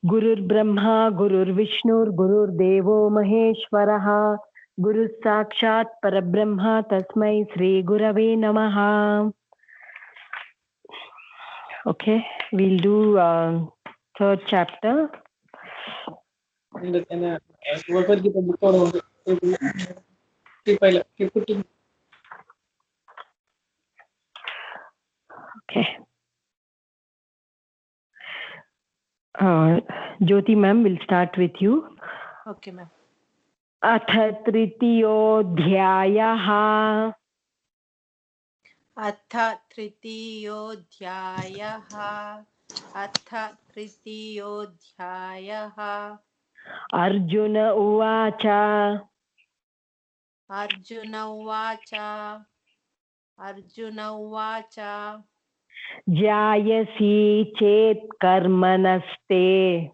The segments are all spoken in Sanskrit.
गुरुर्ब्रह्मा गुरुर्विष्णुर्गुरुर्देवो महेश्वरः गुरुः साक्षात् परब्रह्म तस्मै श्रीगुरवे नमः. Okay, we'll do third chapter. Okay. Jyoti ma'am, will start with you. Okay ma'am. अथ तृतीयोऽध्यायः. अथ तृतीयोऽध्यायः. अथ तृतीयोऽध्यायः. अर्जुन उवाच. अर्जुन उवाच. अर्जुन उवाच. जायसी चेत् कर्मणस्ते.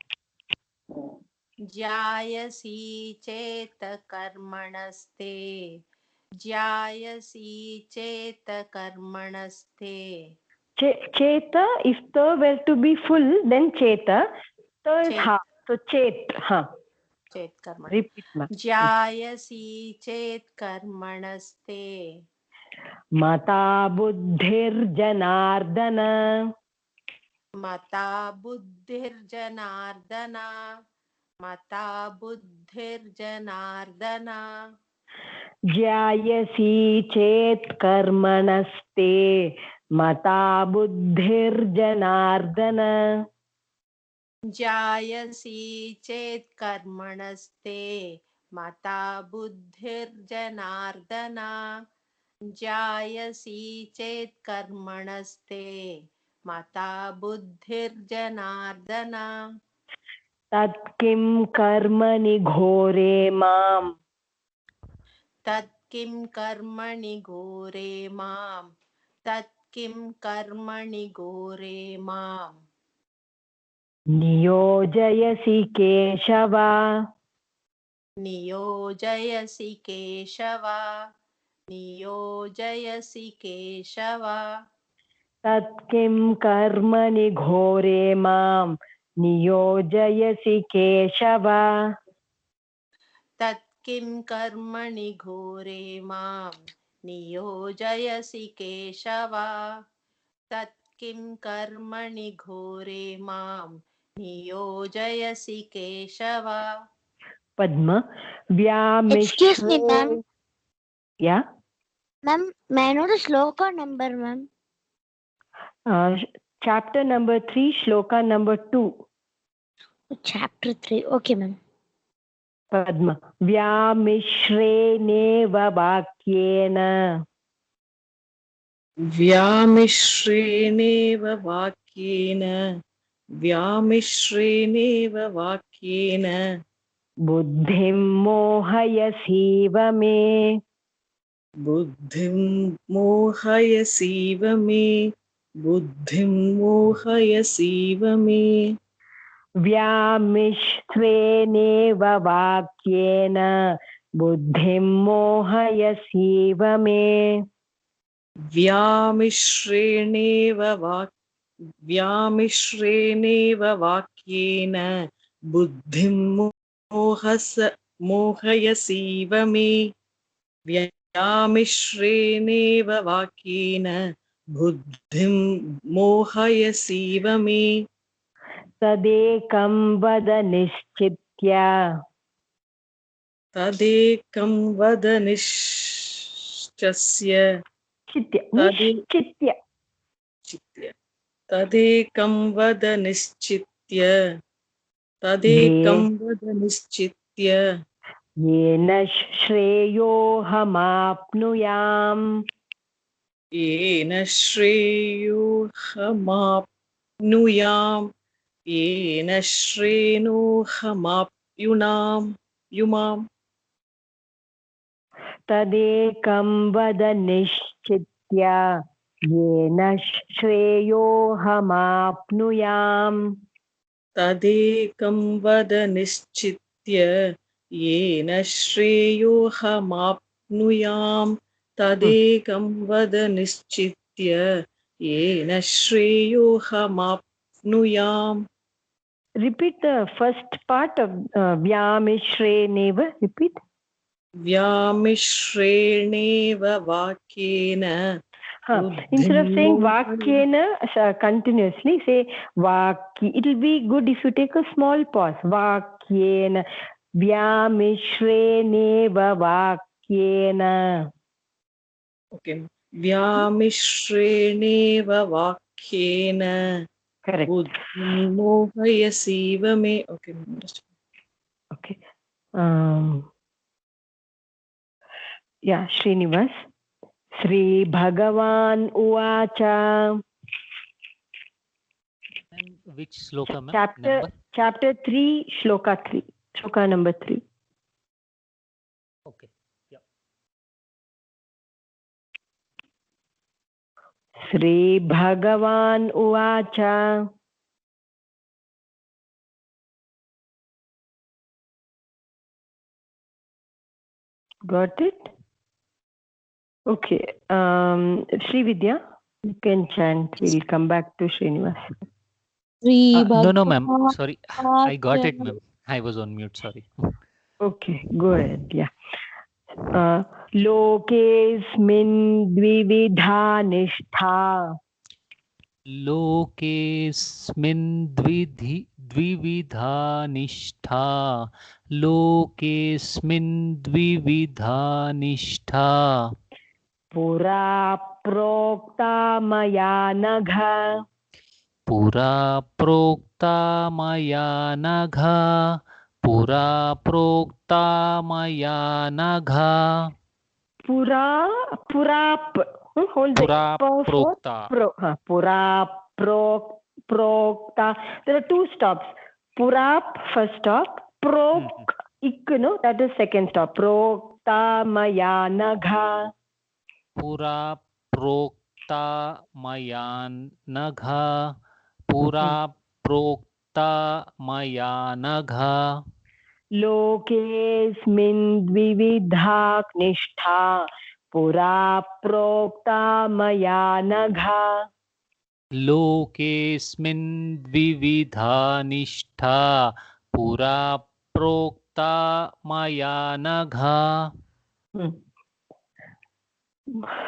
जायसी चेत् कर्मणस्ते. जायसी चेत् कर्मणस्ते. Cheta, if the were to be full, then cheta. The is Chet. half. So chet. Huh. चेत् कर्मण. Repeat ma. जायसी चेत् कर्मणस्ते. मता बुद्धिर्जनार्दन. मता बुद्धिर्जनार्दन. मता बुद्धिर्जनार्दन. जायसी चेत् कर्मणस्ते. मता बुद्धिर्जनार्दन. जायसी चेत् कर्मणस्ते. मता बुद्धिर्जनार्दन. जायसी चेत् कर्मणस्ते. मता बुद्धिर्जनार्दन. तत्किं कर्मणि घोरे माम्. तत्किं कर्मणि घोरे माम्. तत्किं कर्मणि घोरे माम्. नियोजयसि केशव. नियोजयसि केशव. नियोजयसि केशव. तत्किं कर्मणि घोरे माम् नियोजयसि केशव. तत्किं कर्मणि घोरे माम् नियोजयसि केशव. तत्किं कर्मणि घोरे माम् नियोजयसि केशव. पद्म Excuse me, व्यामिश्रे. ma'am. Yeah. Ma'am, may I know the shloka number, ma'am? Chapter number 3, shloka number 2. Chapter 3. Okay, ma'am. पद्म व्यामिश्रेणेव वाक्येन. व्यामिश्रेणेव वाक्येन. व्यामिश्रेणेव वाक्येन. बुद्धिं मोहयसीव मे. बुद्धिं मोहयसीव मे. बुद्धिं मोहयसीव मे. व्यामिश्रेणेव वाक्येन बुद्धिं मोहयसीव मे. व्यामिश्रेणेव वाक्येन बुद्धिं मोहयसीव मे. व्यामिश्रेणेव वाक्येन बुद्धिं मोहयसीव मे. तदेकं वद निश्चित्य. तदेकं वद निश्चित्य. तदेकं वद निश्चित्य. तदेकं वद निश्चित्य. येन श्रेयोऽहमाप्नुयाम्. येन श्रेयोऽहमाप्नुयाम्. येन श्रेयोऽहमाप्नुयाम्. तदेकं वद निश्चित्य. येन श्रेयोऽहमाप्नुयाम्. तदेकं वद निश्चित्य. येन श्रेयोऽहमाप्नुयाम्. तदेकं वद निश्चित्य. येन श्रेयोऽहमाप्नुयाम्. repeat the first part of Vyamishreneva. Repeat. Vyamishrenev vakyena. Instead of saying Vakyena continuously, say Vakyi. It will be good if you take a small pause. Vakyena. Vyamishreneva vakyena. Okay. Vyamishrenev vakyena. Correct. Buddhim mohayasiva me. Okay. Okay. Yeah, Srinivas. Sri Bhagavan Uvacha. And which sloka, ma'am? Chapter 3, Shloka 3. Shloka number 3. Okay. Yeah. Sri Bhagavan Uvacha. Got it? Okay. Sri Vidya, you can chant. We'll come back to Srinivas. No, ma'am. Sorry. I got it, ma'am. I was on mute. Sorry. Okay, go ahead. Yeah. Lokesmin dvividha nishtha. Lokesmin dvividha nishtha. Lokesmin dvividha nishtha. Pura prokta maya nagha. Pura prokta maya nagha. Pura prokta maya nagha. Purap. Hold Pura the prokta. Pura prokta. There are two stops. Purap, first stop. Prok, no, that is second stop. Prokta maya nagha. Pura prokta maya nagha. Pura prokta maya nagha. Lokesmin dvividha nishtha. Pura prokta maya nagha. Lokesmin dvividha nishtha. Pura prokta maya nagha.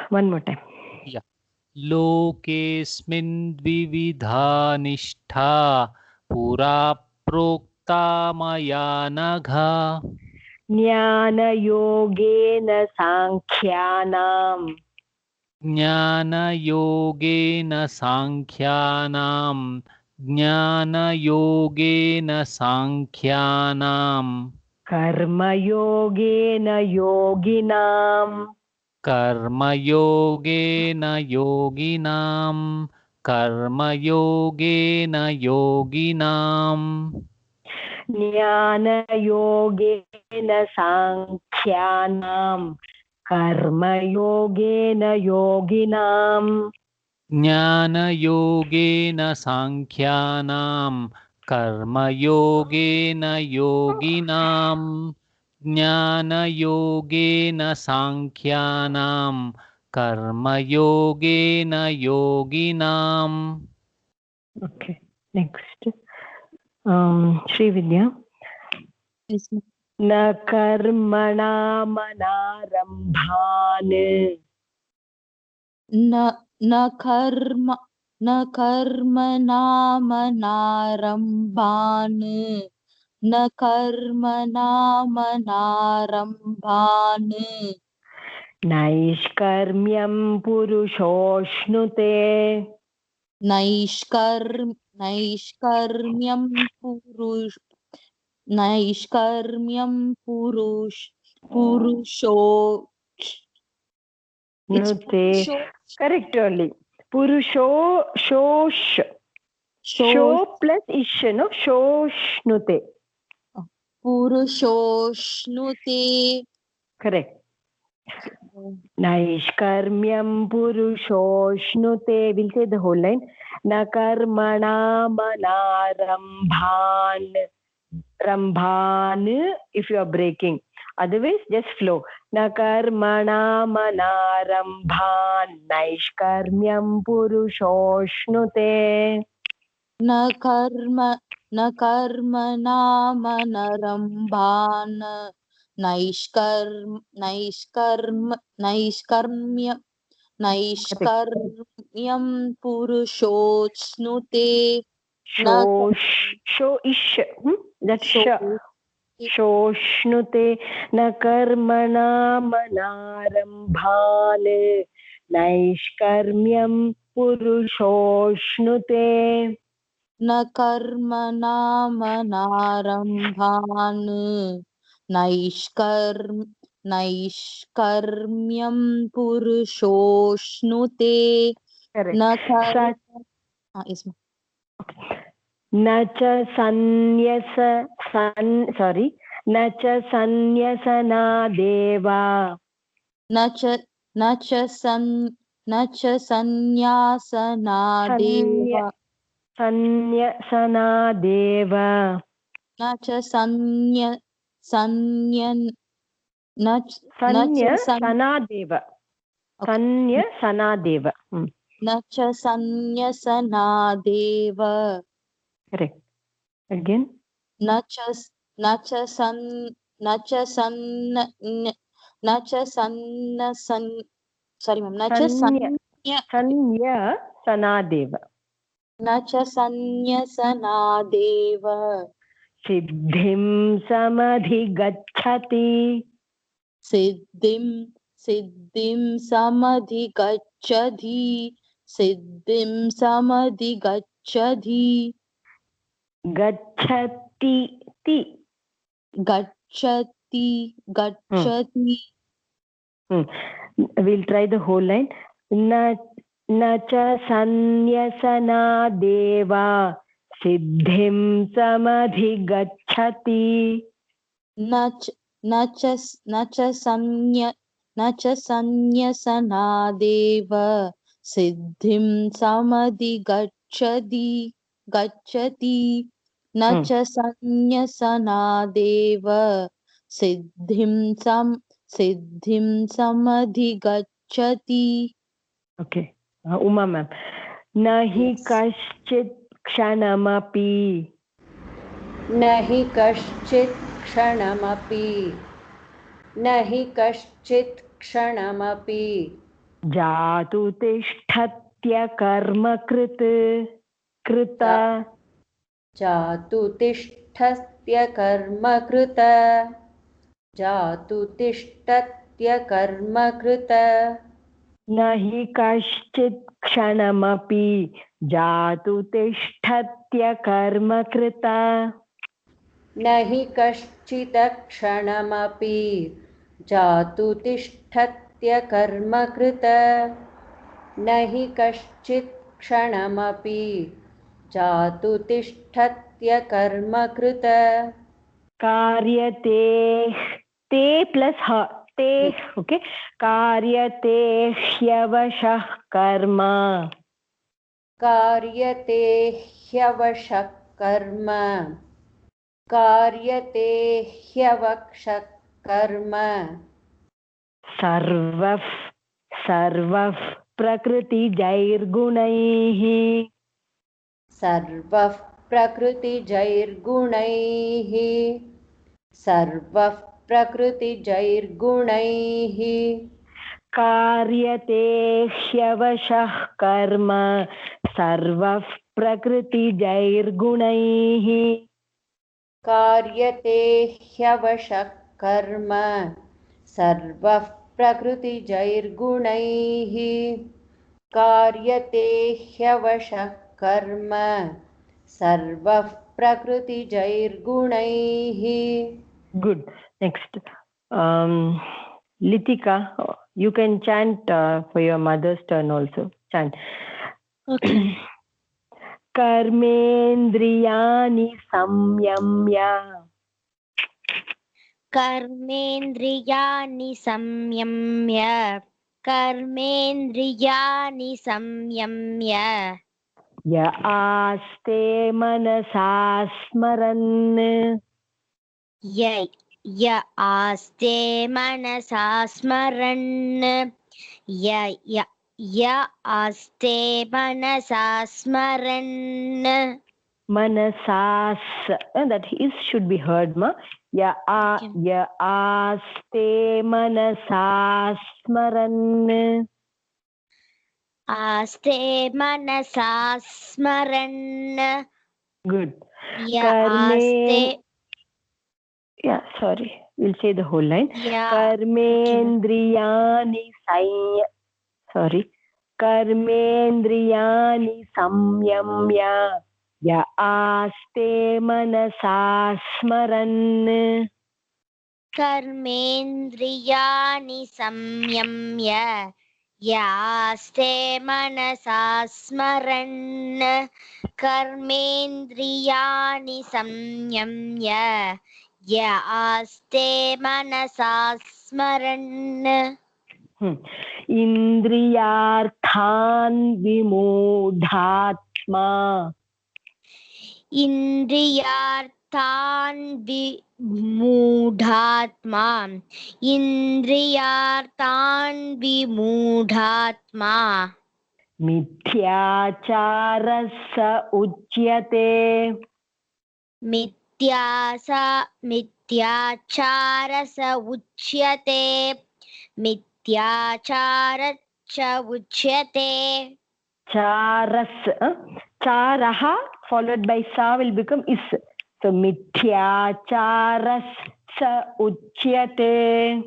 One more time. Yeah. Lokesmin dvividha nishtha. Pura prokta maya nagha. Jnana yogena sankhyanam. Jnana yogena sankhyanam. Jnana yogena sankyanam. Karma yogena yoginam. Karma yogena yoginam. Karma yogena yoginam. Jnana yogena sankhyanam. Karma yogena yoginam. Jnana yogena sankyanam. Karma yogena yoginam. Jnana yogena sankyanam. Karma yogena yoginam. Okay, next. Sri Vidya. Yes, ma'am. Na karmana manarambhan. न कर्मणामनारम्भान् न कर्मणामनारम्भान् नैष्कर्म्यं पुरुषोऽश्नुते. नैष्कर्म्यं पुरुषो Nute. Correct only. Purusho shosh. Sho plus ish, no? Shoshnute. पुरुषोष्णुते. Correct. Naishkarmyam purushošnute. We'll say the whole line. Na karmana manarambhan. Rambhan if you are breaking. Otherwise, just flow. Na karmana manarambhan. Naishkarmyam purushošnute. न न कर्मणामनरम्भान् नैष्कर्म्यं पुरुषोऽश्नुते न शोष्णुते न कर्मणामनारम्भान् नैष्कर्म्यं पुरुषोऽश्नुते न कर्मणामनारम्भान् नैष्कर्म्यं पुरुषोऽश्नुते न संन्यसनादेव न च संन्यासनादेव संन्यसनादेव न च संन्यसनादेव correct again न च संन्यसनादेव सिद्धिं समधिगच्छति सिद्धिं समधिगच्छति गच्छति we'll try the whole line न च संन्यसनादेव सिद्धिं समधिगच्छति न च संन्यसनादेव सिद्धिं समधिगच्छति न च संन्यसनादेव सिद्धिं समधिगच्छति okay Uma ma'am न हि कश्चित् क्षणमपि न हि कश्चित् क्षणमपि जातु तिष्ठत्य कर्मकृत् जातु तिष्ठत्य कर्मकृत न हि कश्चित् क्षणमपि जातु तिष्ठत्य कर्मकृत न हि कश्चित् क्षणमपि जातु तिष्ठत्य कर्मकृत न हि कश्चित् क्षणमपि जातु तिष्ठत्य कर्मकृत कार्यते ते प्लस ह ते ओके कार्यते ह्यवशः कर्म सर्वः प्रकृतिजैर्गुणैः कार्यते ह्यवशः कर्म सर्वः प्रकृतिजैर्गुणैः कार्यते ह्यवशः कर्म सर्वः प्रकृतिजैर्गुणैः कार्यते ह्यवशः कर्म सर्वः प्रकृतिजैर्गुणैः Good. Next. Litika, you can chant for your mother's turn also. Chant. Okay. कर्मेन्द्रियाणि संयम्य य आस्ते मनसा स्मरन् य आस्ते मनसा स्मरन् य आस्ते मनसा स्मरन् manasas, that is should be heard, ma. Ya aste manasas smaran. Aste manasa smaran. Good. Ya Karme. aste. Yeah, sorry. We'll say the whole line. Yeah. Karmendriyani sorry. Karmendriyani samyamya ya aste manasa smaran. Karmendriyani samyamya yaste manasa smaran. Karmendriyani samyamya yaste manasa smaran. Indriyarthan vimudhatma. Indriyarthan vimudhatma. Indriyarthan vimudhatma. Mithyacharasa uchyate. Mityacharasa uchyate. Mityacharacha uchyate. Charas. Charaha followed by sa will become is. So mityacharas sa uchyate.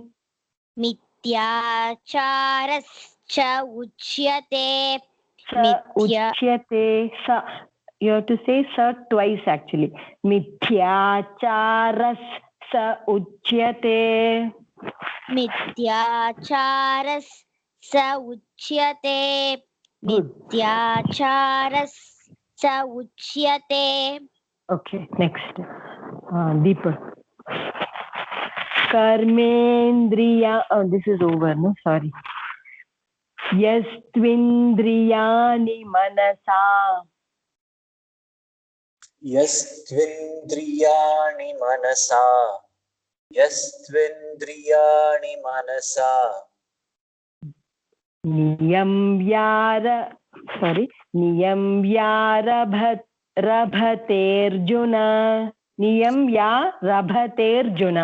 Mityacharascha uchyate. Sa uchyate. Sa. You have to say sa twice actually. Mityacharas sa uchyate. Mityacharas sa uchyate. Mityacharas sa uchyate. Okay, next. Deeper. Karmendriya. Oh, this is over, no? Sorry. Yastvindriyani manasa. Yastvindriyani manasa. Yastvindriyani manasa. Niyamyarabhaterjuna. Niyamyarabhaterjuna.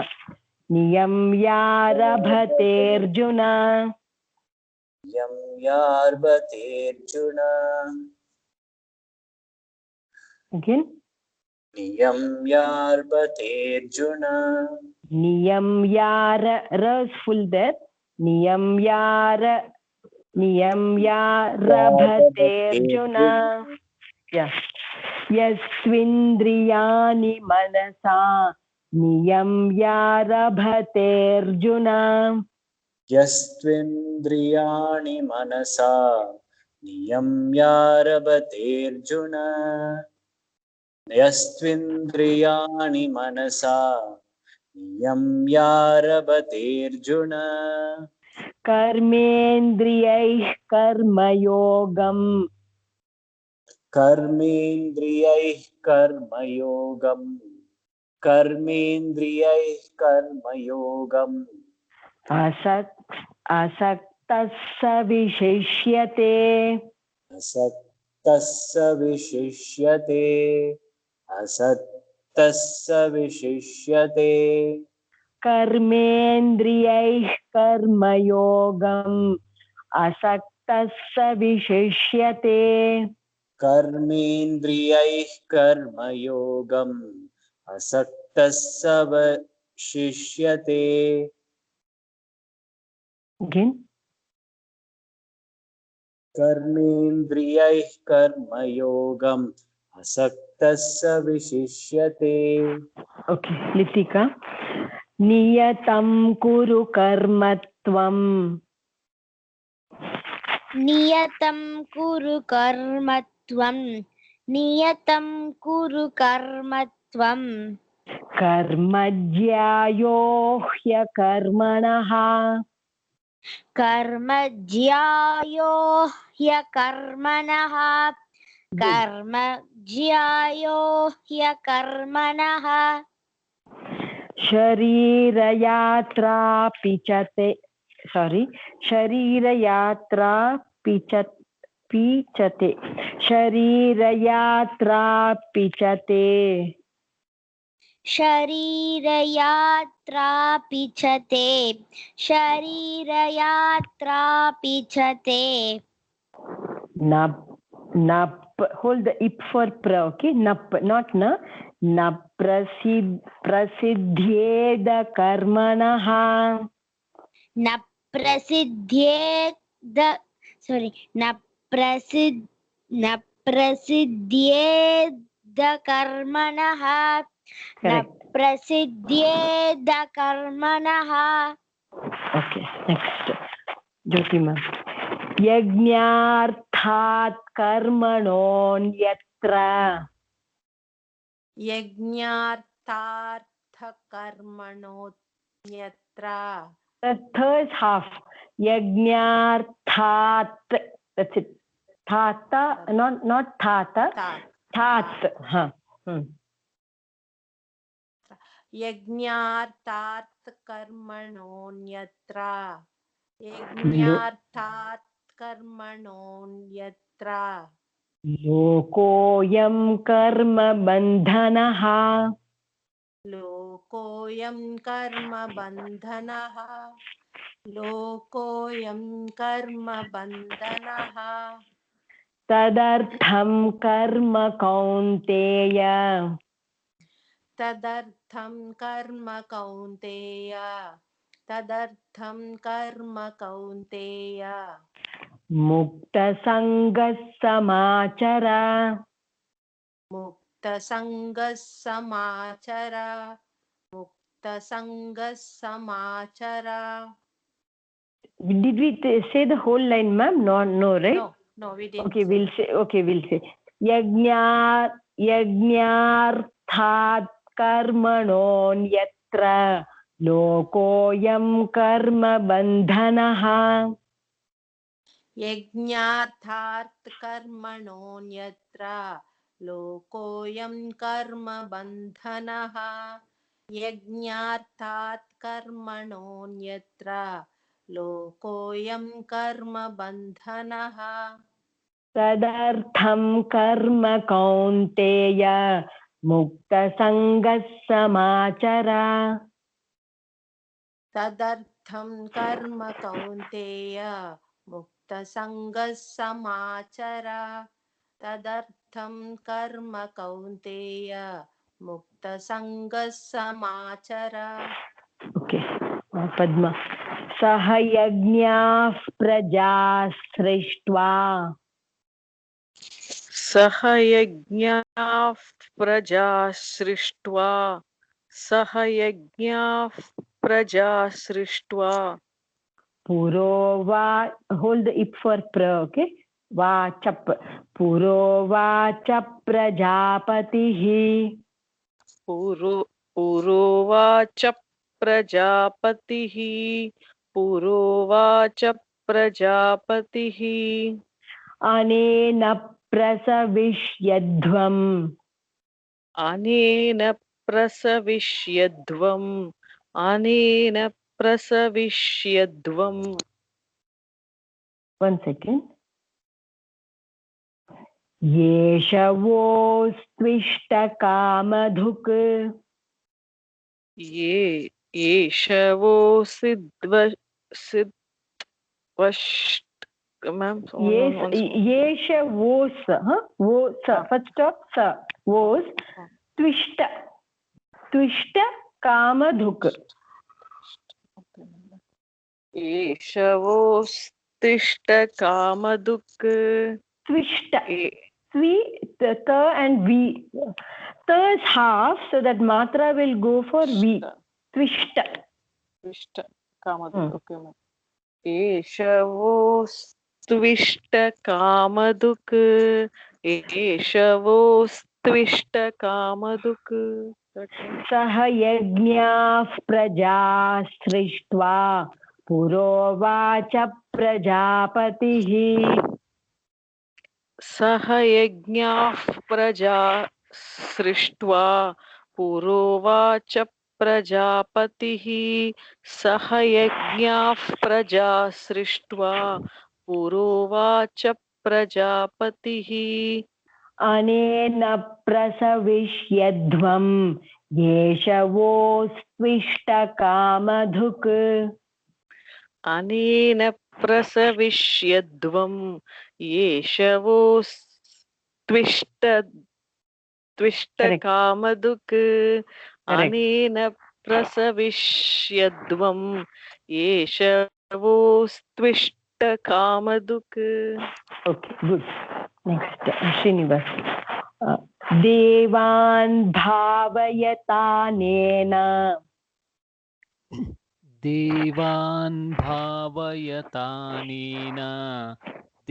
Niyamyarabhaterjuna. Niyamyarabhaterjuna. Again. Niyamyarabhaterjuna. Niyamyara. Ra is full there. Niyamyarabhaterjuna. Yeah. Yasvindriyani manasa. Niyamyarabhaterjuna. Yastvindriyani manasa. Niyamyarabhaterjuna. Yastvindriyani manasa. Niyamyarabhaterjuna. Karmendriyaih karmayogam. Karmendriyaih karmayogam. Karmendriyaih karmayogam. Asaktasya vishishyate. Asaktasya vishishyate. Asaktasya vishishyate. Karmendriyaih karmayogam. Asaktasya vishishyate. Karmendriyaih karmayogam. Asaktasya vishishyate. Again. Karmendriyaih karmayogam. Asaktasya vishishyate. Okay, Litika. Niyatam kuru karmatvam. Niyatam kuru karmatvam. Niyatam kuru karmatvam. Karmajyayo hyakarmanaha. Karmajyayo hyakarmanaha. Karmajyayo hyakarmanaha. Sharirayatra pichate. Sorry. Sharirayatra पीचते शरीरयात्रा पीचते शरीरयात्रा पीचते शरीरयात्रा पीचते नप नप hold the ip for pra okay nap not na na प्रसिद्ध्येद कर्मणः न प्रसिद्ध्येद sorry न प्रसिद्ध्येद कर्मणः न प्रसिद्ध्येद कर्मणः okay next Jyoti ma'am यज्ञार्थात् कर्मणोऽन्यत्र यज्ञार्थार्थकर्मणोऽन्यत्र the third half यज्ञार्थात् that's it thata not thata that ha यज्ञार्थार्थकर्मणोऽन्यत्र यज्ञार्थात् कर्मणोऽन्यत्र लोकोऽयं कर्म बन्धनः लोकोऽयं कर्म बन्धनः लोकोऽयं कर्म बन्धनः तदर्थं कर्म कौन्तेय तदर्थं कर्म कौन्तेय तदर्थं कर्म Kaunteya मुक्तसङ्गः समाचर मुक्तसङ्गः समाचर मुक्तसङ्गः समाचर Did we say the whole line ma'am no right no we didn't okay we'll say यज्ञार्थात् कर्मणोऽन्यत्र लोकोऽयं कर्म बन्धनः यज्ञार्थार्थकर्मणोऽन्यत्र लोकोऽयं कर्म बन्धनः यज्ञार्थार्थकर्मणोऽन्यत्र लोकोऽयं कर्म बन्धनः तदर्थं कर्म कौन्तेय मुक्तसङ्गः समाचर तदर्थं कर्म कौन्तेय मुक्तसङ्गः समाचर तदर्थं कर्म कौन्तेय मुक्तसङ्गः समाचर okay पद्मा सह यज्ञाः प्रजा सृष्ट्वा सह यज्ञाः प्रजा सृष्ट्वा सह यज्ञाः प्रजा सृष्ट्वा पुरोवा hold the ip for pra okay वाचप पुरोवाच प्रजापतिः पुरोवाच प्रजापतिः पुरोवाच प्रजापतिः अनेन प्रसविष्यध्वम् अनेन प्रसविष्यध्वम् अनेन प्रसविष्यध्वम् one second येषवोस्त्विष्टकामधुक् येषवो सिद्वष्ट मैम येषवोस वो स first stop स वोस त्विष्ट कामधुक् येषवोस्तिष्ठ कामधुक् त्विष्ट twi the and v the is half so that matra will go for v twista कामधुक् ओके मैम एषवोस्त्विष्ट कामधुक् एषवोस्त्विष्ट कामधुक् सह यज्ञाः प्रजा सृष्ट्वा पुरोवाच प्रजापतिः सह यज्ञाः प्रजा सृष्ट्वा पुरोवाच प्रजापतिः सह यज्ञाः प्रजा सृष्ट्वा पुरोवाच प्रजापतिः अनेन प्रसविष्यध्वं येषवोऽस्त्विष्टकामधुक् अनेन प्रसविष्यध्वं येषवोऽस्त्विष्टकामधुक् अनेन प्रसविष्यध्वं येषवोऽस्त्विष्टकामधुक्. Okay, good. Next, Srinivas. देवान् भावयतानेन देवान् भावयतानेन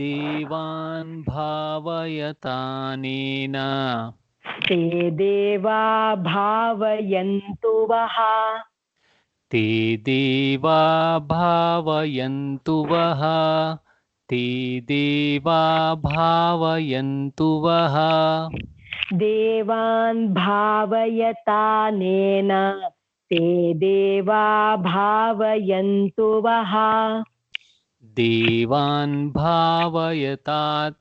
देवान् भावयतानेन ते देवा भावयन्तु वः ते देवा भावयन्तु वः ते देवा भावयन्तु वः देवान् भावयतानेन ते देवा भावयन्तु वः देवान् भावयतात्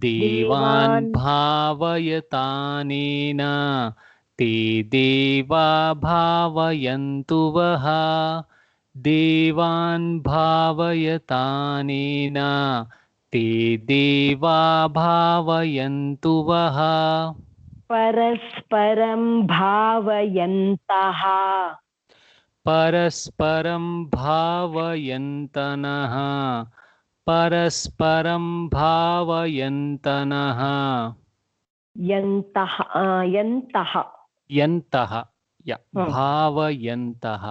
देवान् भावयतानेन ते देवा भावयन्तु वः देवान् भावयतानेन ते देवा भावयन्तु वः परस्परं भावयन्तः परस्परं भावयन्तनः परस्परं भावयन्तनः यन्तः भावयन्तः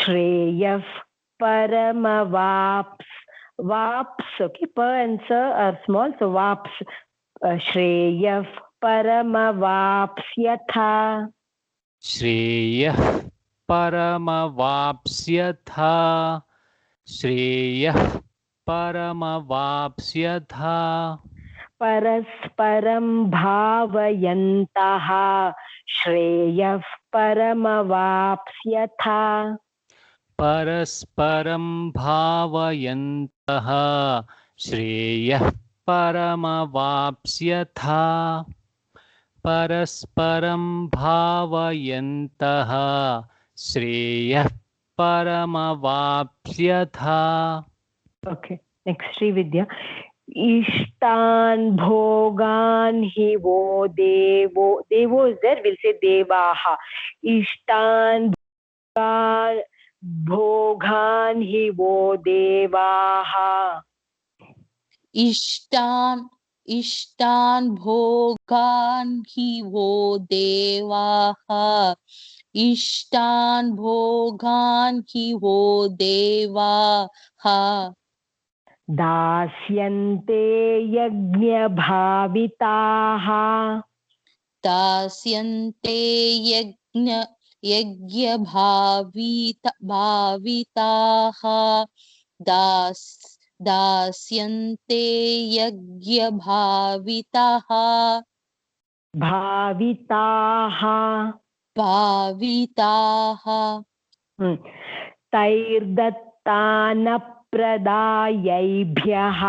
श्रेयः परमवाप्स् वाप्स् okay pa and sa are small so vaps श्रेयः परमवाप्स्यथा श्रेयः परमवाप्स्यथा श्रेयः परमवाप्स्यथा परस्परं भावयन्तः श्रेयः परमवाप्स्यथा परस्परं भावयन्तः श्रेयः परमवाप्स्यथा परस्परं भावयन्तः श्रेयः परमवाप्स्यथा. Okay, next Srividya. Ishtan bhogan hi wo devo. Devo is there, we'll say devaha. Ishtan bhogan hi wo devaha. इष्टान् भोगान् हि वो देवाः इष्टान् भोगान् हि वो देवाः दास्यन्ते यज्ञभाविताः दास्यन्ते यज्ञभाविताः दास्यन्ते यज्ञभाविताः भाविताः तैर्दत्तानप्रदायैभ्यः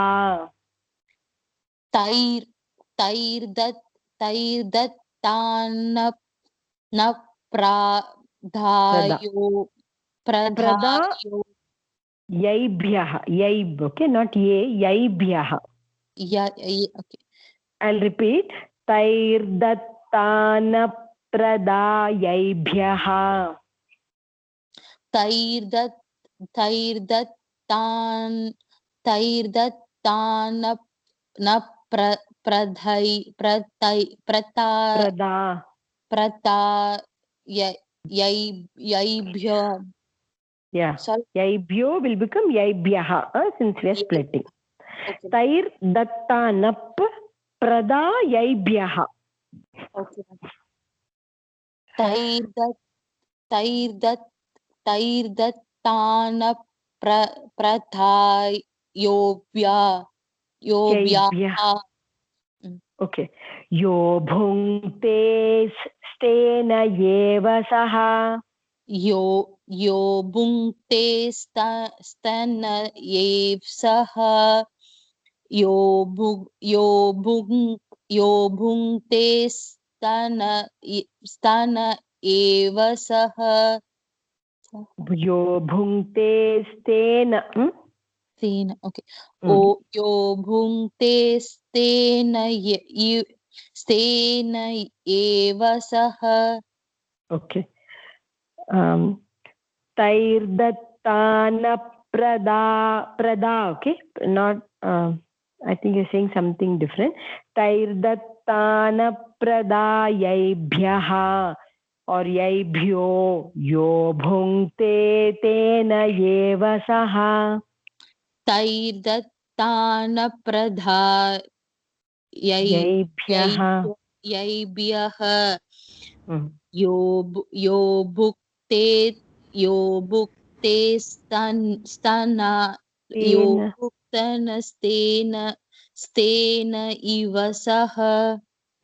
प्रदायो यैभ्यः यैब okay not ye यैभ्यः okay. I'll repeat तैर्दत्तानप्रदायैभ्यः Yeah. Yaibhyo will become yaibhyaha since we are splitting. Okay. Tair dattanap prada yaibhyaha. Okay. Tair dattanap pradhayobhya Okay. Yo bhungte stena yeva saha. यो भुङ्क्ते स्तन एव सः यो भुङ्क्ते स्तन एव सः यो भुङ्क्ते स्तेन स्तेन ओके यो भुङ्क्ते स्तेन एव सः ओके तैर्दत्तान प्रदा okay not I think you're saying something different तैर्दत्तान प्रदायैभ्यः और यैभ्यो यो भुङ्क्ते तेन एव सः तैर्दत्तान यैभ्यः यैभ्यः यो भुक्ते स्तना यो भुक्तन स्तेन इव सः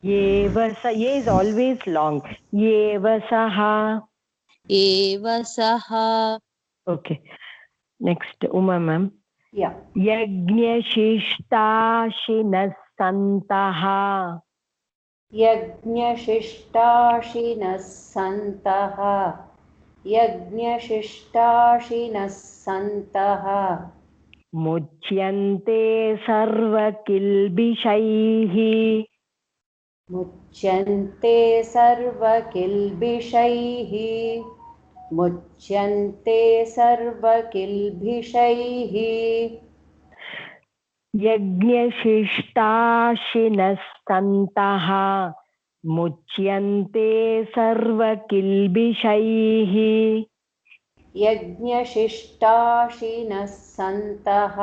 एव स ये is always long एव सः okay next Uma ma'am Yeah. यज्ञशिष्टाशिनः सन्तः यज्ञशिष्टाशिनः सन्तः यज्ञशिष्टाशिनः सन्तः मुच्यन्ते सर्वकिल्बिषैः मुच्यन्ते सर्वकिल्बिषैः मुच्यन्ते सर्वकिल्बिषैः यज्ञशिष्टाशिनः सन्तः मुच्यन्ते सर्वकिल्बिषैः यज्ञशिष्टाशिनः सन्तः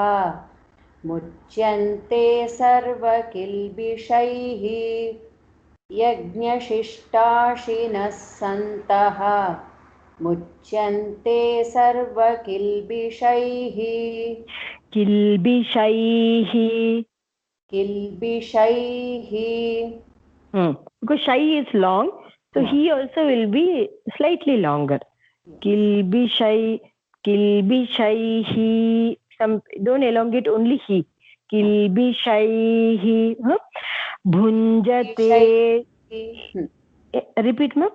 मुच्यन्ते सर्वकिल्बिषैः यज्ञशिष्टाशिनः सन्तः मुच्यन्ते सर्वकिल्बिषैः किल्बिषैः किल्बिषैः because shy is long so he also will be slightly longer kilbishaihi some don't elongate only he kilbishaihi bhunjate repeat ma'am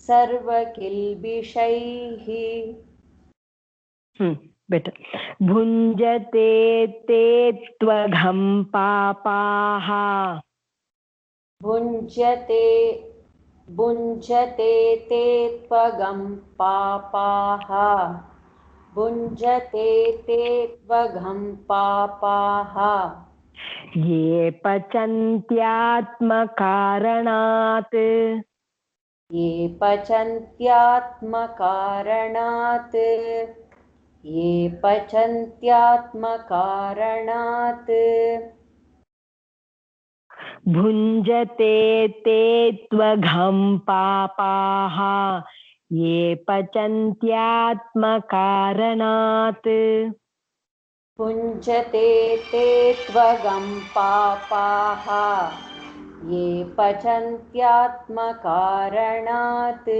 सर्वकिल्बिषैः better bhunjate te tvagam papaah भुञ्जते ते त्वगं पापाः भुञ्जते ते त्वगं पापाः ये पचन्त्यात्मकारणात् भुञ्जते ते त्वघं पापाः ये पचन्त्यात्मकारणात् भुञ्जते ते त्वगं पापाः ये पचन्त्यात्मकारणात्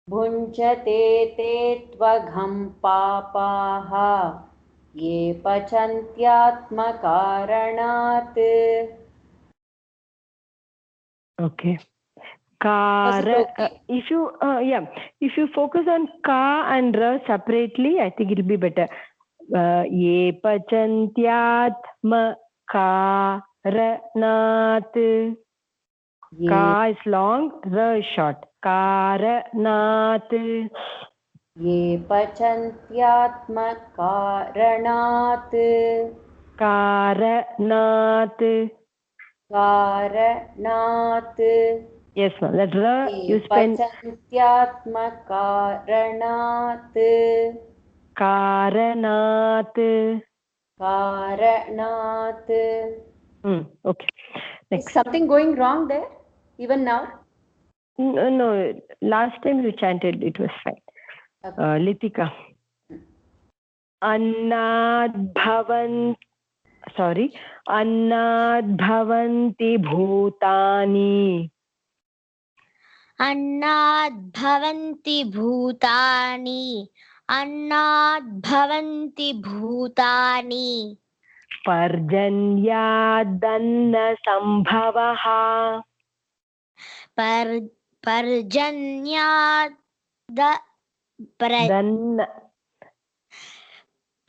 भुञ्जते ते त्वघं पापाः ये पचन्त्यात्मकारणात् okay if you focus on ka and ra separately I think it will be better ye pachantyatmakaranat ka is long ra is short karanat ye pachantyatmakaranat karanat yes ma'am that ra you spend pachantyatmakaranat karanat okay next. Is something going wrong there even now? No, last time you chanted it was fine. Okay. Litika annad bhavanti bhutani अन्नाद् भवन्ति भूतानि अन्नाद् भवन्ति भूतानि पर्जन्यादन्नसम्भवः पर्जन्याद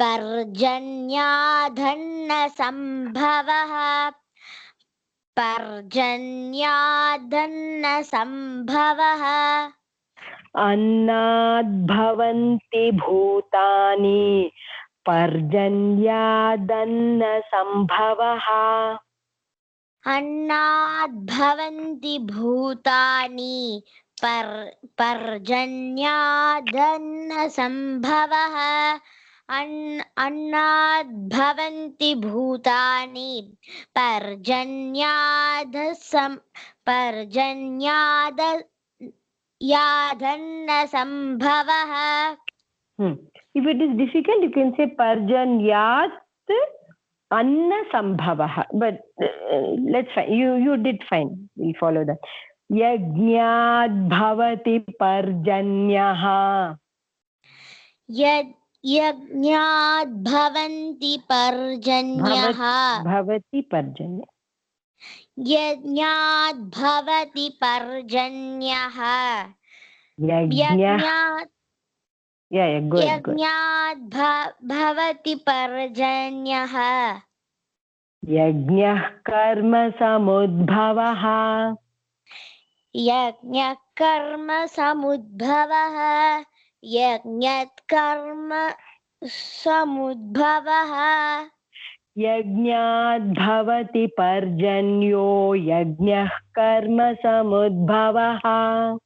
पर्जन्यादन्नसम्भवः पर्जन्यादन्नसम्भवः अन्नाद्भवन्ति भूतानि पर्जन्यादन्नसम्भवः अन्नाद्भवन्ति भूतानि पर्जन्यादन्नसम्भवः अन्नाद्भवन्ति भूतानि पर्जन्यादन्नसम्भवः. If it is difficult, you can say Parjanyat Annasambhavah. But let's find. You did fine. We'll follow that. Yajñād bhavati parjanyaha. Yajñād bhavanti parjanyaha. Bhavati parjanya. Yajñād bhavati parjanyaha. Yajñād. Yeah, go ahead. Yajñād bhavati parjanyaha. Yajñah karma samudbhavaha. Yajñah karma samudbhavaha. Yajñat karma samudbhavaha. Yajñād bhavati parjanyo yajñah karma samudbhavaha.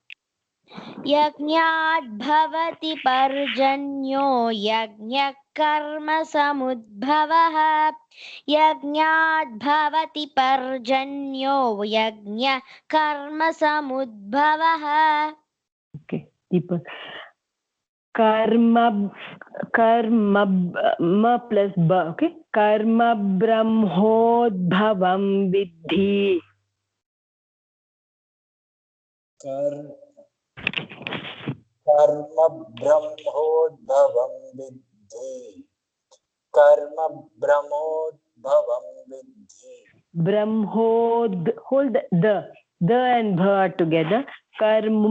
Yajñād bhavati parjanyo yajñah karma samudbhavaha. Yajñād bhavati parjanyo yajñah karma samudbhavaha. Okay, deeper. Karma ma plus ba. Okay, karma brahmodbhavam vidhi. कर्म ब्रह्मोद्भवं विद्धि कर्म ब्रह्मोद्भवं विद्धि Hold the and bha together. Karma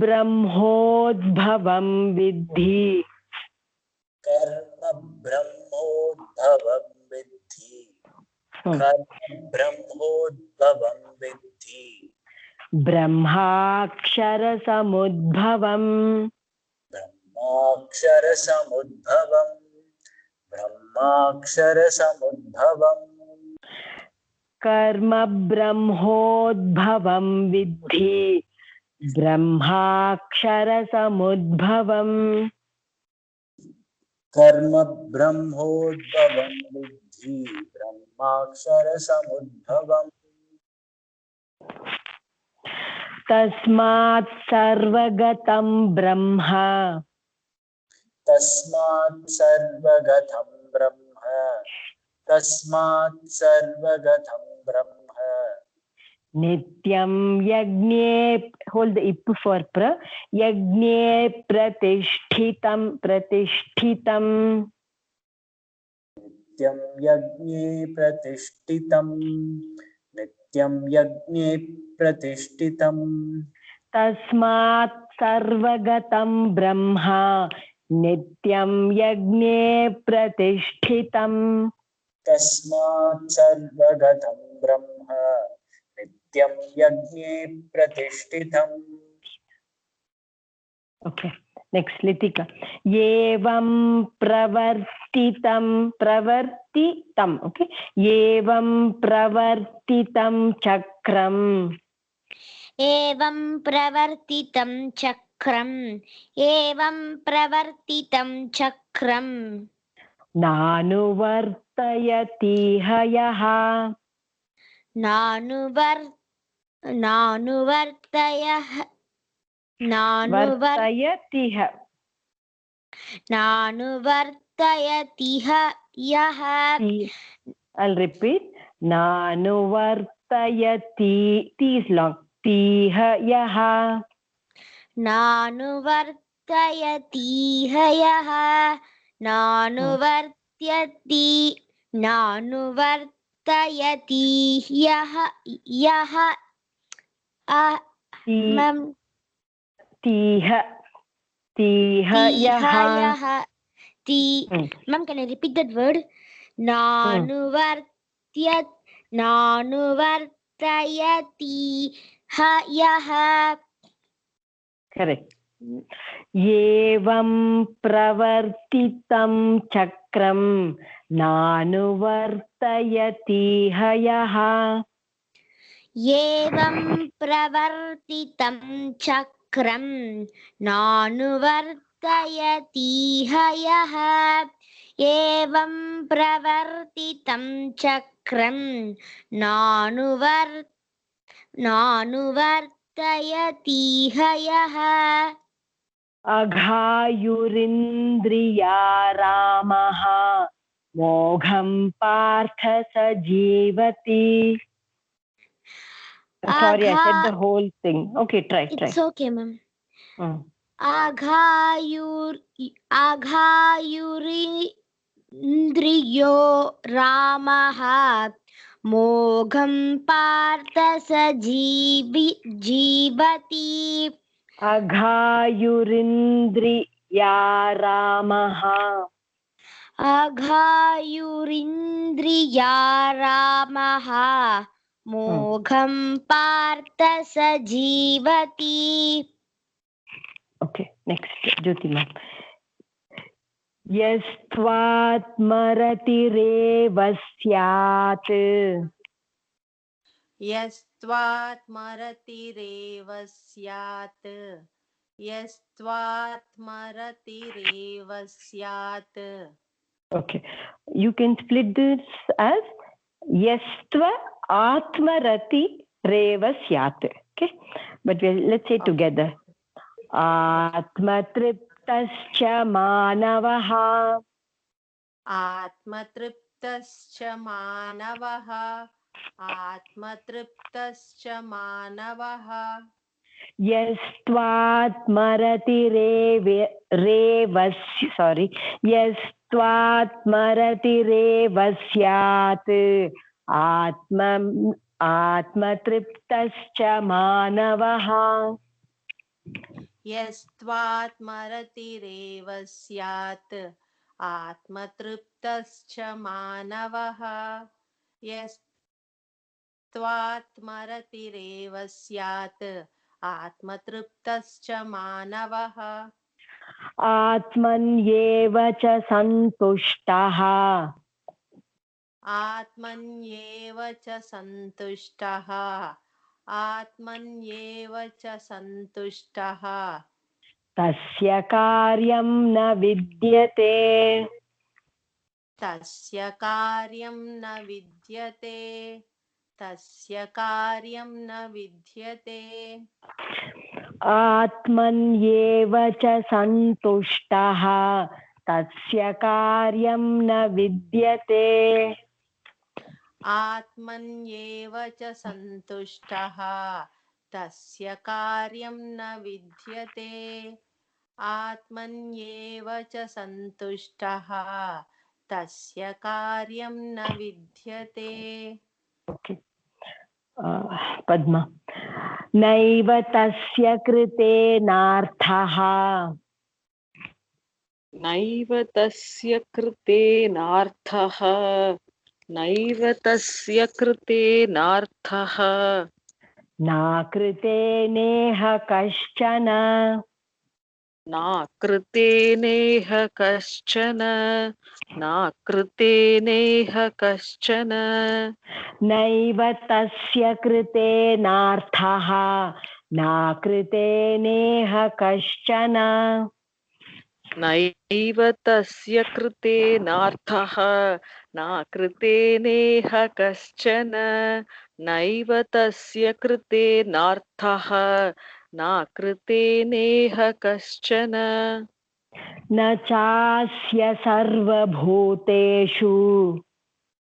brahmodbhavam vidhi. कर्म ब्रह्मोद्भवं विद्धि कर्म ब्रह्मोद्भवं विद्धि Brahmakshara samudbhavam. ब्रह्माक्षर समुद्भवं Karma brahmodbhavam vidhi. Brahmakshara samudbhavam. कर्म ब्रह्मोद्भवं विद्धि ब्रह्माक्षर समुद्भवम् Tasmat sarvagatam brahma. तस्मात् सर्वगतं ब्रह्म Nityam yagne. Hold the ip for pra. Yagne pratishtitam. नित्यं यज्ञे प्रतिष्ठितम् Tasmat sarvagatam brahma. Nityam yagne pratishtitam. तस्मात् सर्वगतं ब्रह्म नित्यं यज्ञे प्रतिष्ठितम्. Okay. Next, Litika. Yevam pravartitam. Okay. Yevam pravartitam chakram. Evam pravartitam chakram. Evam pravartitam chakram. Nanuvartayati hayaha. Vartayatiha. Nanuvartayatiha yaha. I'll repeat. Nanuvartayati. T is long. Tiha yaha. Nanuvartayatiha yaha. Nanuvartayatiha नानुवर्तयति यः मम तीह यः Ma'am, can I repeat that word? Nanuvartayati yah. Correct. Evam pravartitam chakram nanuvartayati hayah. Evam pravartitam chakram nanuvartayati hayah. Evam pravartitam chakram nanuvartayati hayah. Aghayurindriya Ramaha mogham partha sajivati. Sorry, I said the whole thing. Okay, try. It's okay, ma'am. Aghayurindriyo Ramaha mogham partha sajivati. Aghayurindriya Ramaha. Aghayurindriya Ramaha mogham partha sajivati. Okay, next, Jyoti ma'am. Yastvatmaratirev syat. यस्त्वात्मरतिरेव स्यात् यस्त्वात्मरतिरेव स्यात्. Okay, you can split this as yastva atmarati reva syat. Okay, but let's say together. Atmatriptascha manavaha. आत्मतृप्तश्च मानवः आत्मतृप्तश्च मानवः. Yastvatmaratirev syat atmatryptascha manavaha. यस्त्वात्मरतिरेव स्यात् आत्मतृप्तश्च मानवः. यस्त्वात्मरतिरेव स्यात् आत्मतृप्तश्च मानवः. आत्मन्येव च सन्तुष्टः. आत्मन्येव च सन्तुष्टः आत्मन्येव च सन्तुष्टः. तस्य कार्यं न विद्यते. तस्य कार्यं न विद्यते. तस्य कार्यं न विद्यते. आत्मन्येव च सन्तुष्टः तस्य कार्यं न विद्यते. आत्मन्येव च सन्तुष्टः तस्य कार्यं न विद्यते. आत्मन्येव च सन्तुष्टः तस्य कार्यं न विद्यते. Okay. Padma. नैव तस्य कृतेनार्थः. नैव तस्य कृतेनार्थः नैव तस्य कृतेनार्थः नाकृतेनेह कश्चन. नाकृतेनेह कश्चन नाकृतेनेह कश्चन. नैव तस्य कृतेनार्थः नाकृतेनेह कश्चन. नैव तस्य कृतेनार्थः नाकृतेनेह कश्चन. नैव तस्य कृतेनार्थः नाकृतेनेह कश्चन. न चास्य सर्वभूतेषु.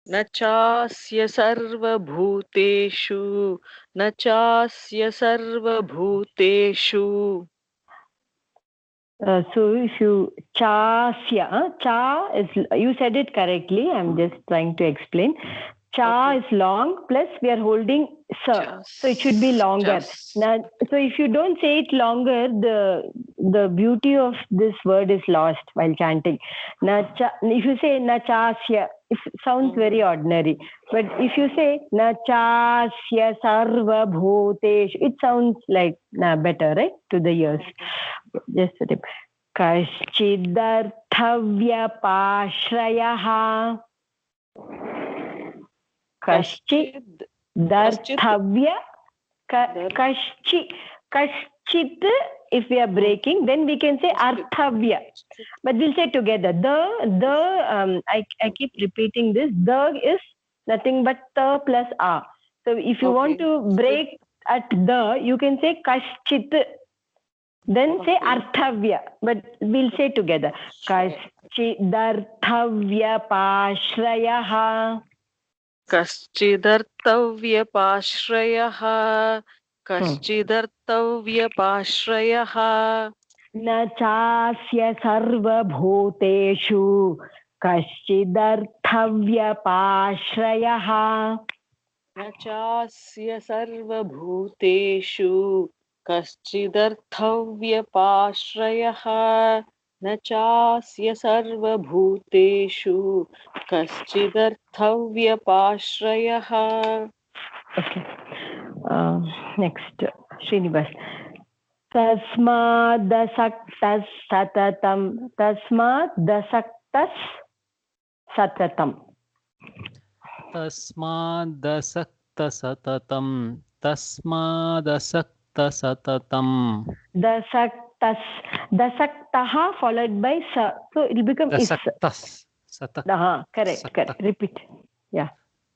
न चास्य सर्वभूतेषु न चास्य सर्वभूतेषु So if you chasya, cha is, you said it correctly. I'm just trying to explain. Cha is long, plus we are holding sa, so it should be longer. Now, so if you don't say it longer, the beauty of this word is lost while chanting. If you say na chasya, it sounds very ordinary. But if you say na chasya sarva bhutesh, it sounds like better, right, to the ears. Just a tip. Kaschiddarthavyapashrayah. Kaschiddarthavya. Kaschit, if we are breaking, then we can say arthavya. But we'll say together. I keep repeating this. The is nothing but ta plus a. So if you want to break at the, you can say kaschit. Then say arthavya, but we'll say together. Kaschiddarthavyapashrayah. Kaschiddarthavyapashrayah. Kaschiddarthavyapashrayah. Na chasya sarvabhuteshu kaschiddarthavyapashrayah. न चास्य सर्वभूतेषु कश्चिदर्थव्यपाश्रयः न चास्य सर्वभूतेषु कश्चिदर्थव्यपाश्रयः. Okay. Next, Srinivas. Tasmadasaktas satatam. Tasmadasaktas satatam. Tasmadasaktasatatam. Tasmadasaktasatatam. Dasaktaha followed by sa. So it will become Dasaktas. Correct. Repeat. Yeah.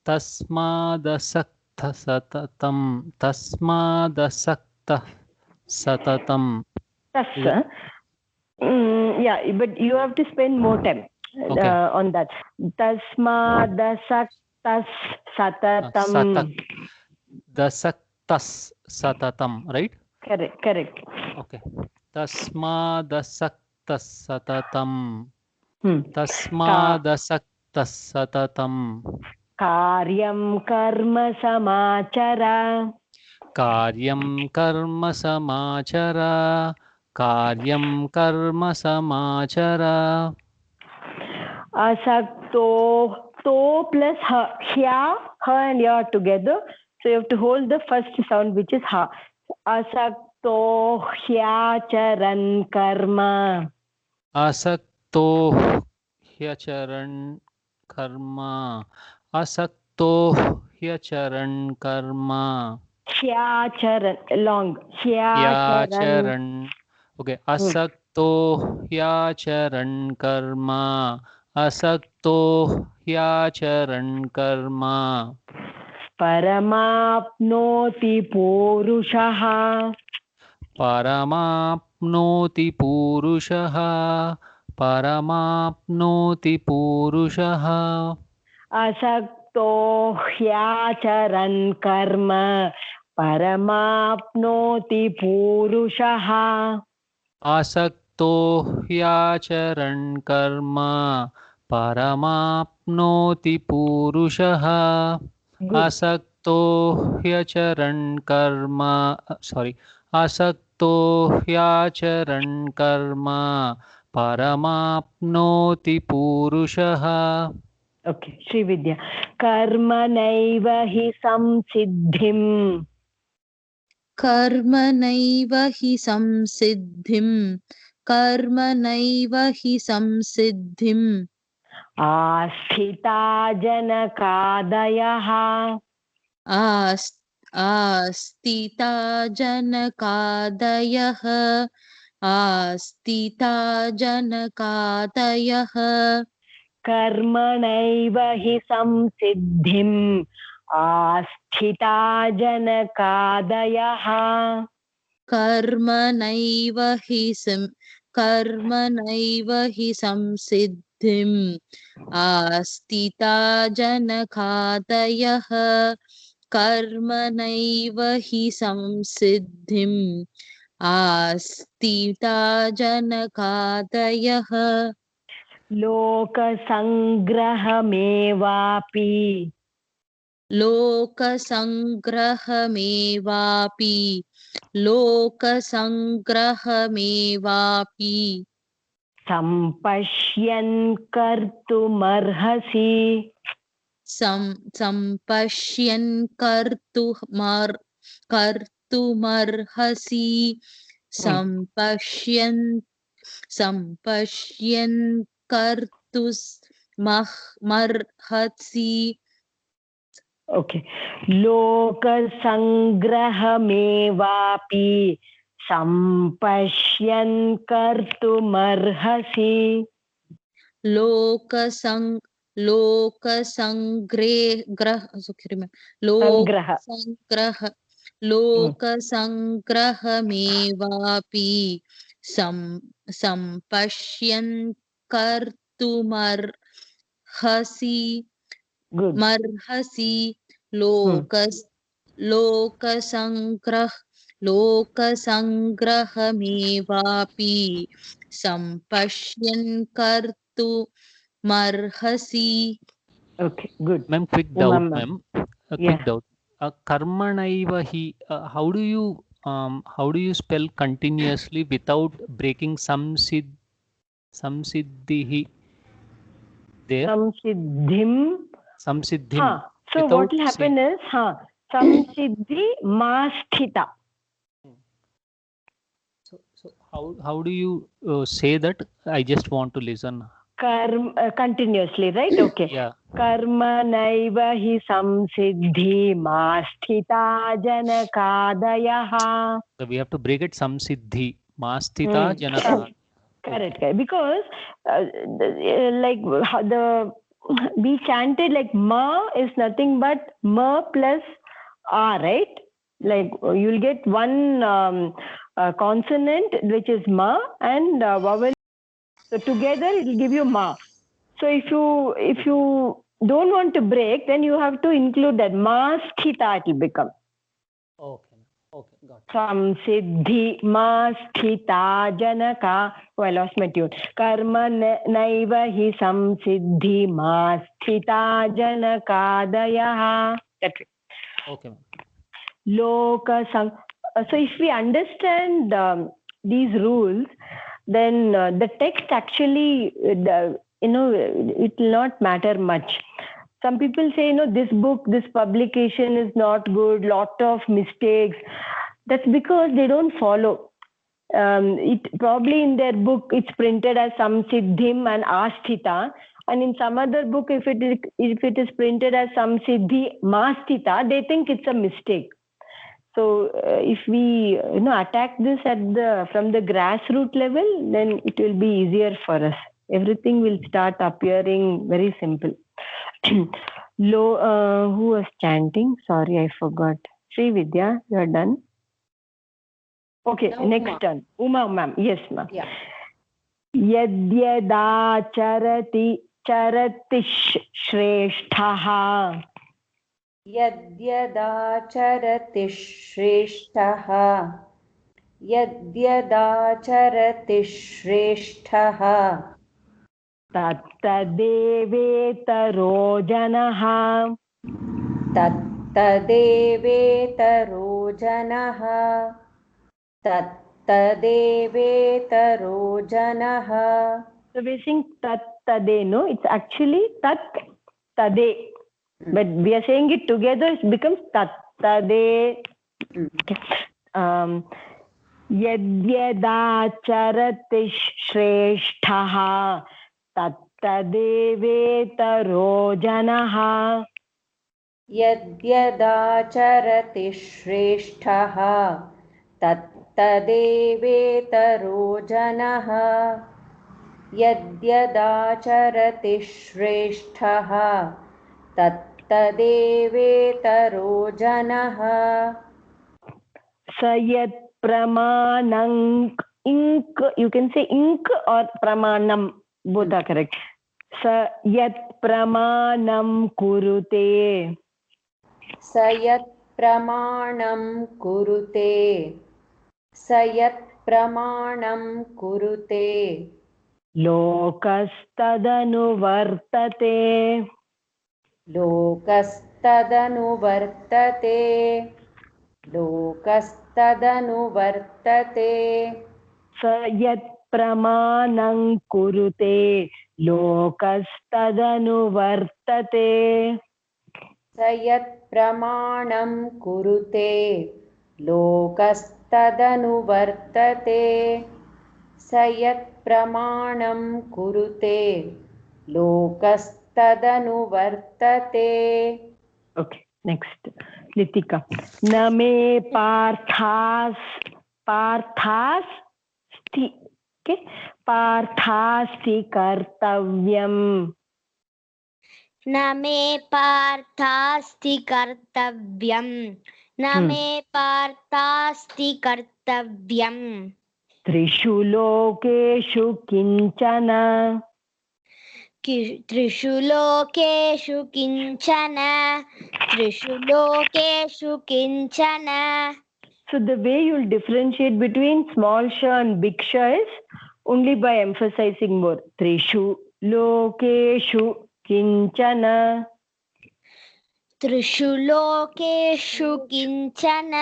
Tasmadasaktasatatam. Tasmadasaktasatatam. Yeah, but you have to spend more time on that. Tasmadasaktas satatam. Dasaktas satatam, right? Correct. Okay. Tasmadasaktas satatam. Tasmadasaktas satatam. Karyam karma samachara. Karyam karma samachara. Karyam karma samachara. Asakto, to plus ha, hya, and ya together. So you have to hold the first sound, which is ha. Asakto hyacharan karma. Asakto hyacharan karma. Asakto hyacharan karma. Hyacharan, long. Hyacharan. Okay. Asakto hyacharan karma. Asakto hyacharan karma. Paramapnoti purushaha. Paramapnoti purushaha. Paramapnoti purushaha. Asakto hyacharan karma. Paramapnoti purushaha. Asakto hyacharan karma. Paramapnoti purushaha. Asakto hyacharan karma. Asakto hyacharan karma. Paramapnoti purushaha. Okay, Sri Vidya. Karma naiva hi samsiddhim. Karma naiva hi samsiddhim. Karma naiva hi samsiddhim. Asthita janakadayaha. Astita janakadayaha. Astita janakadayaha. Karmanaiva hi samsiddhim. Asthita janakadayaha. Karmanaiva hi samsiddhim. Astita janakadayaha. Karmanaiva hi samsiddhim. आस्तिता जनकादयः लोकसङ्ग्रहमेवापि लोकसङ्ग्रहमेवापि लोकसङ्ग्रहमेवापि सम्पश्यन् कर्तुमर्हसि सम्पश्यन् कर्तुमर्हसि सम्पश्यन् कर्तुमर्हसि Okay. लोकसङ्ग्रहमेवापि सम्पश्यन् कर्तुमर्हसि लोकसङ्ग्रहमेवापि सम्पश्यन् कर्तुमर्हसि Good. मर्हसि लोकसङ्ग्रहमेवापि सम्पश्यन् कर्तुमर्हसि. Okay, good. Ma'am, quick doubt, ma'am. Quick doubt. Karmanaiva hi. How do you spell continuously without breaking samsiddhihi there? Samsiddhim. So what will happen is samsiddhi masthita. So how do you say that? I just want to listen. Continuously, right? Okay. Yeah. Karma naiva hi samsiddhi masthita janakadayaha. So we have to break it. Samsiddhi masthita janaka. Correct. Because we chanted like ma is nothing but ma plus a, right? Like you'll get one consonant which is ma and vowel. So together it will give you ma. So if you don't want to break, then you have to include that ma sthita. It will become. Okay, got it. Samsiddhi ma sthita janaka. Oh, I lost my tune. Karma naiva hi samsiddhi ma sthita janakadayaha. That's it. Okay, ma'am. So if we understand these rules, then the text actually, it will not matter much. Some people say, this book, this publication is not good, lot of mistakes. That's because they don't follow. It probably in their book, it's printed as samsiddhim and asthita. And in some other book, if it is printed as samsiddhi masthita, they think it's a mistake. So if we attack this from the grassroots level, then it will be easier for us. Everything will start appearing very simple. Who was chanting? Sorry, I forgot. Sri Vidya, you are done? Okay, now next turn. Uma ma'am. Yes, ma'am. Yeah. Yadyada charatish shresthaha. यद्यदाचरति श्रेष्ठः यद्यदाचरति श्रेष्ठः तत्तदेवेतरो जनः तत्तदेवेतरो जनः तत्तदेवेतरो जनः. So we sing tattade, no? It's actually tattade. But we are saying it together, it becomes tattade. Okay. Yadyadacharati shresthaha tattadevetaro janaha. यद्यदाचरति श्रेष्ठः तत्तदेवेतरो जनः यद्यदाचरति श्रेष्ठः तत्तदेवेतरो जनः. स यत् pramanam ink, you can say ink or pramanam, both are correct. Sa yat pramanam kurute. Sa yat pramanam kurute. स यत्प्रमाणं कुरुते लोकस्तदनुवर्तते. लोकस्तदनुवर्तते लोकस्तदनुवर्तते स यत्प्रमाणं कुरुते लोकस्तदनुवर्तते. स यत्प्रमाणं कुरुते लोकस्तदनुवर्तते स यत्प्रमाणं कुरुते लोकस्तदनुवर्तते. Okay, next. Litika. न मे पार्थास्ति okay? पार्थास्ति कर्तव्यम्. न मे पार्थास्ति कर्तव्यम् न मे पार्थास्ति कर्तव्यम् त्रिषु लोकेषु किञ्चन. त्रिषु लोकेषु किञ्चन त्रिषु लोकेषु किञ्चन. So the way you'll differentiate between small sh and big sh is only by emphasizing more. Trishu lokeshu kinchana. त्रिषु लोकेषु किञ्चन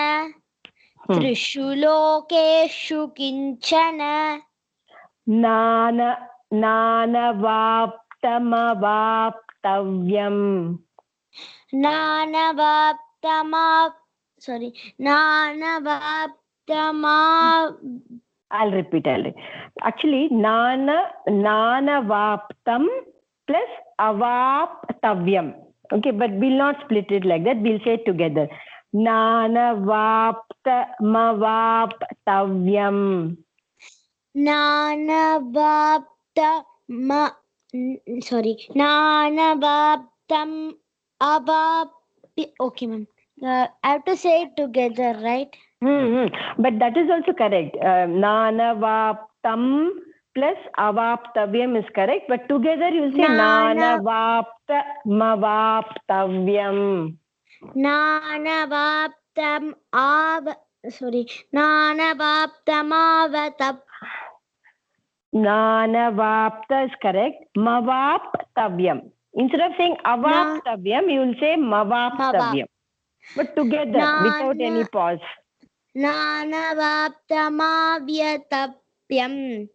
त्रिषु लोकेषु किञ्चन. नानवाप्तमवाप्तव्यम्. I'll repeat. Actually, nanavaptam plus avaptavyam. Okay, but we'll not split it like that. We'll say it together. Nanavaptamavaptavyam. Nanavaptam okay, ma'am. I have to say it together, right? But that is also correct. Nanavaptam plus avaptavyam is correct. But together you will say nanavaptamavaptavyam. Nanavapta is correct. Mavaptavyam. Instead of saying avaptavyam, you will say mavaptavyam. But together, without any pause. Nanavaptamavyatavyam.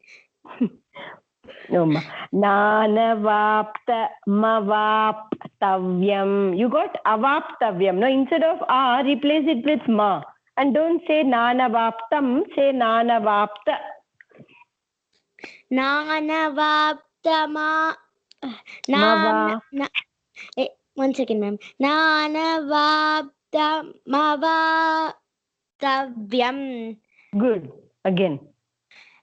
No, nanavaptamavaptavyam. You got avaptavyam. No, instead of a, replace it with ma. And don't say nanavaptam, say nanavapta. One second, ma'am. Nanavaptamavatavyam. Good. Again.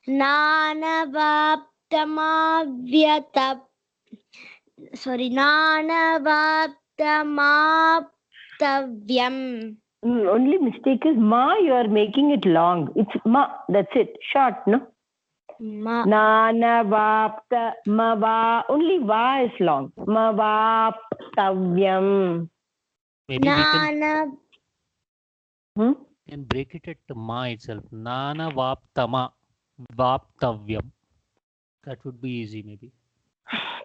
Nanavaptamavatavyam. Only mistake is ma, you are making it long. It's ma, that's it. Short, no? Nanavapta mava. Only va is long. Mavaptavyam. Maybe we can break it at ma itself. Nanavaptama vaptavyam. That would be easy, maybe.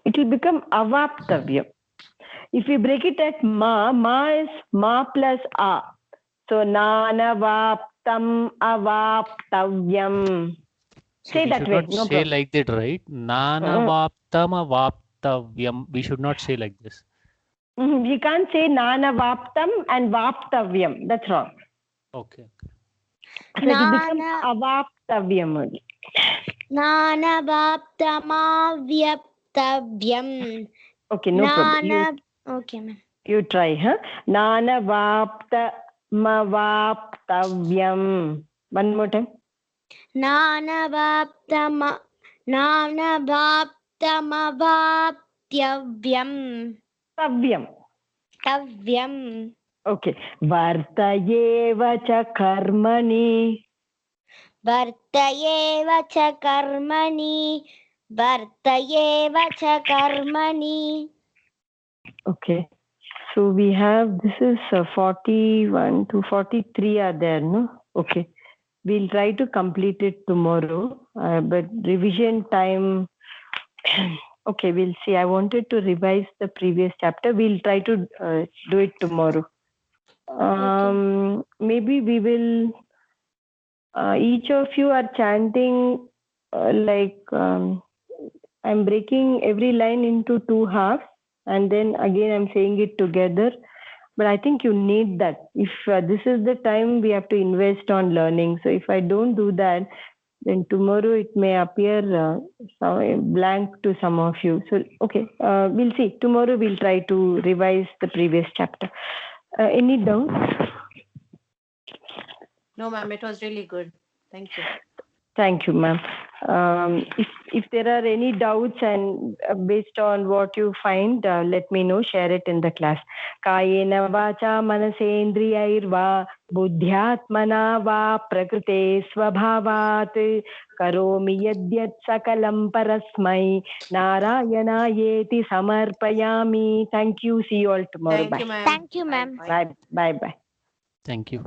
It will become avaptavyam. If you break it at ma, ma is ma plus a. So nanavaptam avaptavyam. Say that way. No say problem. Like that, right? Nanavaptam avaptavyam. We should not say like this. We can't say nanavaptam and vaptavyam. That's wrong. Okay. So it becomes avaptavyam only. Nanavaptamavyaptavyam. Okay, no problem. Okay, ma'am. You try, huh? Nanavaptamavaptavyam. One more time. Nanavaptamavaptavyam. Tavyam. Okay. Vartayeva cha karmani. Vartayeva cha karmani. Vartayeva cha karmani. Okay. So we have, this is 41 to 43 are there, no? Okay. we'll try to complete it tomorrow. But revision time, okay, we'll see. I wanted to revise the previous chapter. We'll try to do it tomorrow. Maybe we will, each of you are chanting I'm breaking every line into 2 halves, and then again I'm saying it together. But I think you need that. If this is the time we have to invest on learning. So if I don't do that, then tomorrow it may appear blank to some of you. So, okay, we'll see. Tomorrow we'll try to revise the previous chapter. Any doubts? No, ma'am, it was really good. Thank you. Thank you, ma'am. If there are any doubts and based on what you find, let me know. Share it in the class. Kayena vacha manasendriyairva buddhyatmana va prakrite svabhavat karomi yadyat sakalam parasmai narayanaayeti samarpayami. Thank you. See you all tomorrow. Thank Bye. you, ma'am. Thank you, ma'am. Bye. Bye. Bye. Thank you.